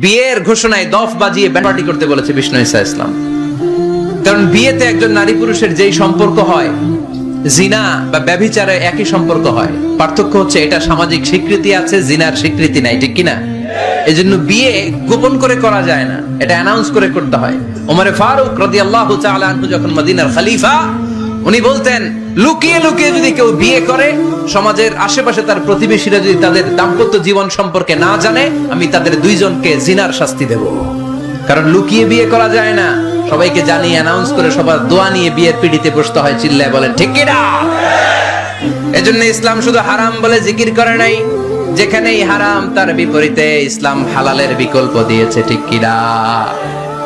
বিয়ের ঘোষণায় দফ বাজিয়ে ব্যাপারটি করতে বলেছে বিষ্ণু ঈসা ইসলাম। কারণ বিয়েতে একজন নারী পুরুষের যেই সম্পর্ক হয়, জিনা বা ব্যভিচারে একই সম্পর্ক হয়, পার্থক্য হচ্ছে এটা সামাজিক স্বীকৃতি আছে, জিনার স্বীকৃতি নাই, ঠিক কিনা? এজন্য বিয়ে গোপন করে করা যায় না, এটা অ্যানাউন্স করে করতে হয়। ওমর ফারুক রাদিয়াল্লাহু তাআলা আনহু যখন মদিনার খলিফা, উনি বলতেন লুকিয়ে লুকিয়ে যদি কেউ বিয়ে করে, সমাজের আশেপাশে তার প্রতিবেশীরা যদি তাদের দাম্পত্য জীবন সম্পর্কে না জানে, আমি তাদের দুইজনকে জিনার শাস্তি দেব। কারণ লুকিয়ে বিয়ে করা যায় না, সবাইকে জানিয়ে অ্যানাউন্স করে সবার দোয়া নিয়ে বিয়ের পিড়িতে বসতে হয়। চিল্লায় বলেন ঠিক কি না? এজন্য ইসলাম শুধু হারাম বলে জিকির করে নাই, যেখানেই হারাম তার বিপরীতে ইসলাম হালালের বিকল্প দিয়েছে, ঠিক কি না?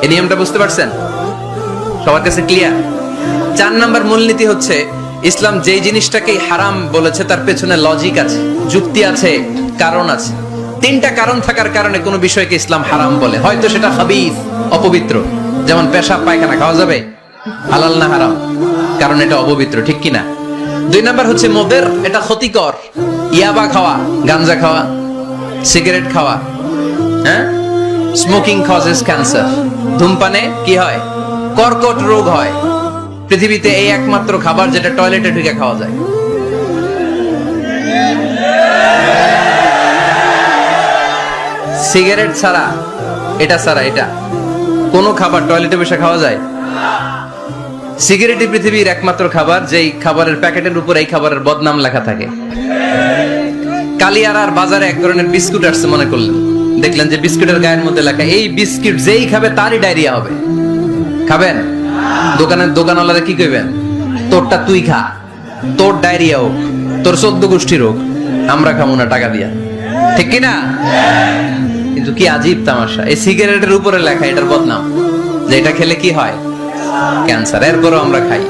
এই নিয়মটা বুঝতে পারছেন? সবার কাছে ক্লিয়ার? 4 নাম্বার মূলনীতি হচ্ছে, ইসলাম যেই জিনিসটাকে হারাম বলেছে তার পেছনে লজিক আছে, যুক্তি আছে, কারণ আছে। 3টা কারণ থাকার কারণে কোনো বিষয়কে ইসলাম হারাম বলে। হয়তো সেটা খাবিস, অপবিত্র, যেমন পেশাব পায়খানা খাওয়া যাবে, হালাল না হারাম? কারণ এটা অপবিত্র, ঠিক কিনা? 2 নাম্বার হচ্ছে মুদের, এটা ক্ষতিকর, ইয়াবা খাওয়া, গাঞ্জা খাওয়া, সিগারেট খাওয়া, হ্যাঁ, স্মোকিং কজেস ক্যান্সার। ধূমপানে কি হয়? কর্কট রোগ হয়। পৃথিবীতে এই একমাত্র খাবার যেটা টয়লেটে ঢুকে খাওয়া যায়। সিগারেট ছাড়া, এটা ছাড়া, এটা কোন খাবার টয়লেটে বসে খাওয়া যায়? সিগারেটই পৃথিবীর একমাত্র খাবার যেই খাবারের প্যাকেটের উপর এই খাবারের বদনাম লেখা থাকে। কালিয়ারার বাজারে এক ধরনের বিস্কুট আসছে মনে করলেন, দেখলেন যে বিস্কুটের গায়ের মধ্যে লেখা এই বিস্কুট যেই খাবে তারই ডায়রিয়া হবে। খাবেন? দোকানের দোকানওয়ালারা কি কইবেন? তোরটা তুই খা, তোর ডায়রিয়া হোক, তোর 14 গোষ্ঠীর হোক, আমরা খাবো না টাকা দিয়া, ঠিক কিনা? কিন্তু কি আজীব তামাশা, এই সিগারেটের উপরে লেখা এটার বদনাম, যে এটা খেলে কি হয়? ক্যান্সার। এরপরও আমরা খাই।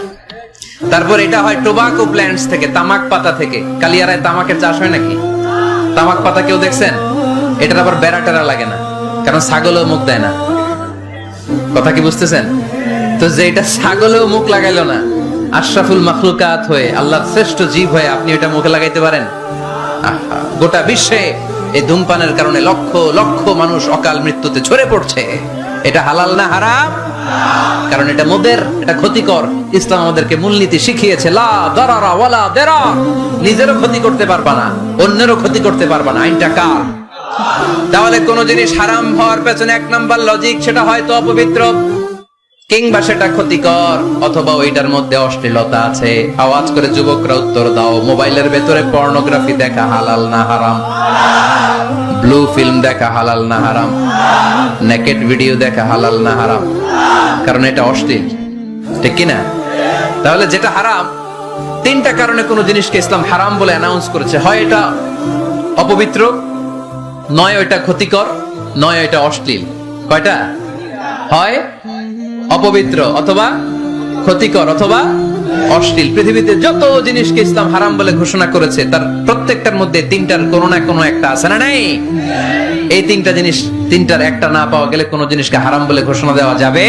তারপর এটা হয় টোবাকো প্ল্যান্টস থেকে, তামাক পাতা থেকে। কালিয়ারায় তামাকের চাষ হয় নাকি? তামাক পাতা কেউ দেখছেন? এটার আবার বেড়া টেরা লাগে না, কারণ ছাগলও মুখ দেয় না। কথা কি বুঝতেছেন? তো যেটা ছাগলেও মুখ লাগাইলো না, আশরাফুল মাখলুকাত হয়ে, আল্লাহর শ্রেষ্ঠ জীব হয়ে আপনি এটা মুখে লাগাইতে পারেন? আহা, গোটা বিশ্বে এই ধূমপানের কারণে লক্ষ লক্ষ মানুষ অকাল মৃত্যুতে ঝরে পড়ছে। এটা হালাল না হারাম? কারণ এটা মুদের, এটা ক্ষতিকর। ইসলাম আমাদেরকে মূলনীতি শিখিয়েছে, লা দারারা ওয়ালা দারার। নিজেরও ক্ষতি করতে পারবা না, অন্যেরও ক্ষতি করতে পারবা না। আইনটা কার? তাহলে কোন জিনিস হারাম হওয়ার পেছনে 1 নাম্বার লজিক, সেটা হয়তো অপবিত্র, কিংবা সেটা ক্ষতিকর, অথবা ওইটার মধ্যে অশ্লীলতা আছে। আওয়াজ করে যুবকরা উত্তর দাও, মোবাইলের ভেতরে পর্নোগ্রাফি দেখা হালাল না হারাম? ব্লু ফিল্ম দেখা হালাল না হারাম? নেকেড ভিডিও দেখা হালাল না হারাম? কারণ এটা অশ্লীল, ঠিক কিনা? তাহলে যেটা হারাম, 3টা কারণে কোন জিনিসকে ইসলাম হারাম বলে অ্যানাউন্স করেছে। হয় এটা অপবিত্র, নয় ওইটা ক্ষতিকর, নয় ওইটা অশ্লীল। কয়টা? হয় অপবিত্র, অথবা ক্ষতিকর, অথবা অশ্লীল। পৃথিবীতে যত জিনিসকে ইসলাম হারাম বলে ঘোষণা করেছে তার প্রত্যেকটার মধ্যে 3টার কোনো না কোনো একটা আছে না নাই? এই 3টা জিনিস, 3টার একটা না পাওয়া গেলে কোনো জিনিসকে হারাম বলে ঘোষণা দেওয়া যাবে